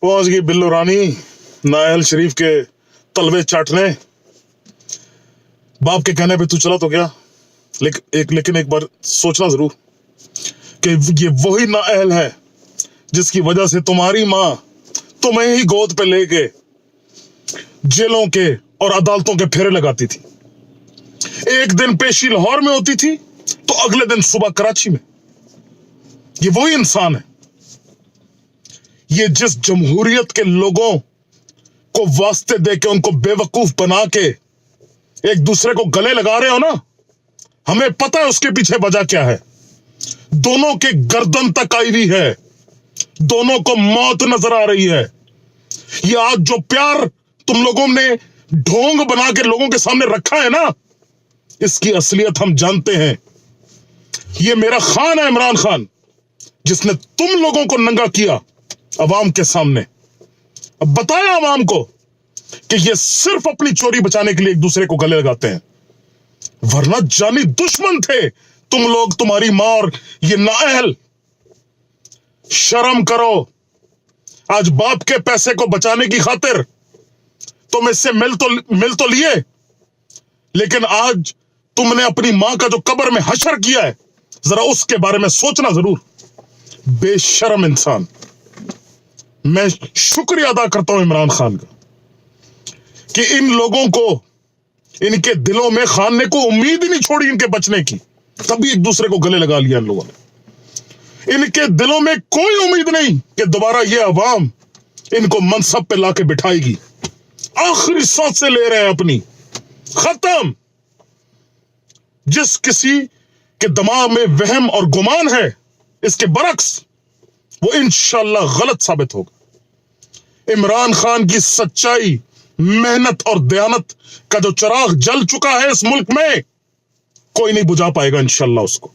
पहुंच गई बिल्लो रानी नायल शरीफ के तलवे चाटने। बाप के कहने पे तू चला तो गया, लेकिन एक बार सोचना जरूर कि ये वही नाअहल है जिसकी वजह से तुम्हारी माँ तुम्हें ही गोद पे लेके जेलों के और अदालतों के फेरे लगाती थी। एक दिन पेशी लाहौर में होती थी तो अगले दिन सुबह कराची में। ये वही इंसान है। ये जिस जमहूरियत के लोगों को वास्ते दे के उनको बेवकूफ बना के एक दूसरे को गले लगा रहे हो ना, हमें पता है उसके पीछे वजह क्या है। दोनों के गर्दन तक आई हुई है, दोनों को मौत नजर आ रही है। ये आज जो प्यार तुम लोगों ने ढोंग बना के लोगों के सामने रखा है ना, इसकी असलियत हम जानते हैं। ये मेरा खान है इमरान खान, जिसने तुम लोगों को नंगा किया अवाम के सामने। अब बताया अवाम को कि ये सिर्फ अपनी चोरी बचाने के लिए एक दूसरे को गले लगाते हैं, वरना जानी दुश्मन थे तुम लोग, तुम्हारी मां और ये नाअहल। शर्म करो। आज बाप के पैसे को बचाने की खातिर तुम इससे मिल तो लिए, लेकिन आज तुमने अपनी मां का जो कब्र में हशर किया है, जरा उसके बारे में सोचना जरूर। बेशर्म इंसान। मैं शुक्रिया अदा करता हूं इमरान खान का कि इन लोगों को, इनके दिलों में खान ने कोई उम्मीद ही नहीं छोड़ी इनके बचने की, तभी एक दूसरे को गले लगा लिया इन लोगों ने। इनके दिलों में कोई उम्मीद नहीं कि दोबारा ये अवाम इनको मनसब पे लाके बिठाएगी। आखिरी सांस से ले रहे हैं अपनी, खत्म। जिस किसी के दिमाग में वहम और गुमान है इसके बरक्स, वो इंशाअल्लाह गलत साबित होगा। इमरान खान की सच्चाई, मेहनत और दयानत का जो चिराग जल चुका है इस मुल्क में, कोई नहीं बुझा पाएगा इंशाअल्लाह उसको।